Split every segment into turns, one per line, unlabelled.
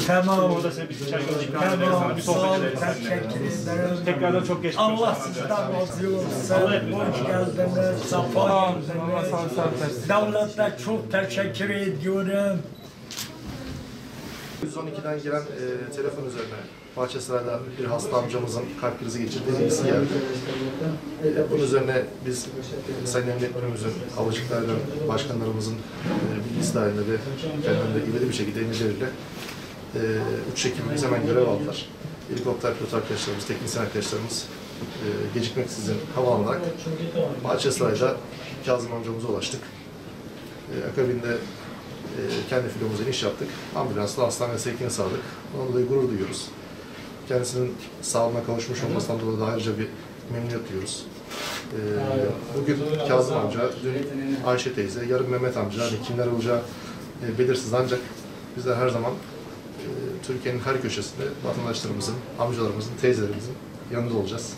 Tamam.
Orada size bir çay ikram ederiz.
Tamam.
Bir
Sağ
sohbet
olun.
ederiz seninle.
Teşekkür ederim.
Tekrardan çok geçmiş olsun.
Allah sizden razı olsun. Hoş geldiniz. Safa geldiniz. Devlete çok teşekkür ediyorum.
112'den gelen telefon üzerine Bahçesaray'da bir hasta amcamızın kalp krizi geçirdiği bilgisi geldi. Bunun üzerine biz Sayın Emniyet Müdürümüzün, Havacılıklardan başkanlarımızın bilgisi dahilinde ve kendilerine ileri bir şekilde emirleriyle uçuş ekibimiz hemen görev aldılar. Helikopter pilot arkadaşlarımız, teknisyen arkadaşlarımız gecikmeksizin hava alınarak Bahçesaray'da Kazım amcamıza ulaştık. Akabinde kendi filomuza iniş yaptık. Ambulansla hastaneye sevkini sağladık. Ondan dolayı gurur duyuyoruz. Kendisinin sağlığına kavuşmuş olmasından dolayı da ayrıca bir memnuniyet duyuyoruz. Bugün Kazım amca, dün Ayşe teyze, yarın Mehmet amca, hani kimler olacağı belirsiz ancak bizler her zaman Türkiye'nin her köşesinde vatandaşlarımızın, amcalarımızın, teyzelerimizin yanında olacağız.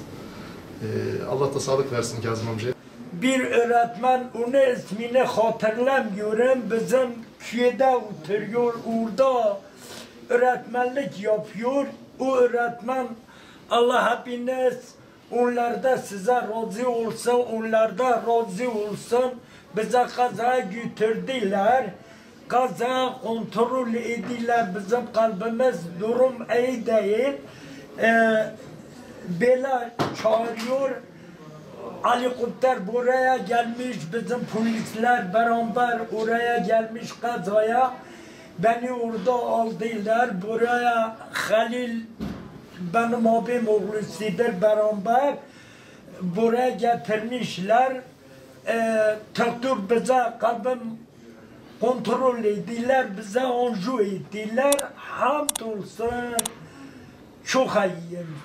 Allah da sağlık versin Kazım amcaya.
Bir öğretmen, onun ismini hatırlamıyorum, bizim köyde oturuyor, orada öğretmenlik yapıyor. O öğretmen, Allah hepiniz, onlarda size razı olsun, onlarda razı olsun. Bize kazaya götürdüler, kaza kontrol ediler, bizim kalbimiz durum iyi değil. Böyle çağırıyor. Helikopter buraya gelmiş, bizim polisler beraber oraya gelmiş kazaya. Beni orada aldılar, buraya Halil, benim abim oğlusudur beraber. Buraya getirmişler. Doktor bize kalbim kontrol ettiler, bize anju ettiler. Hamdolsun çok iyiyim.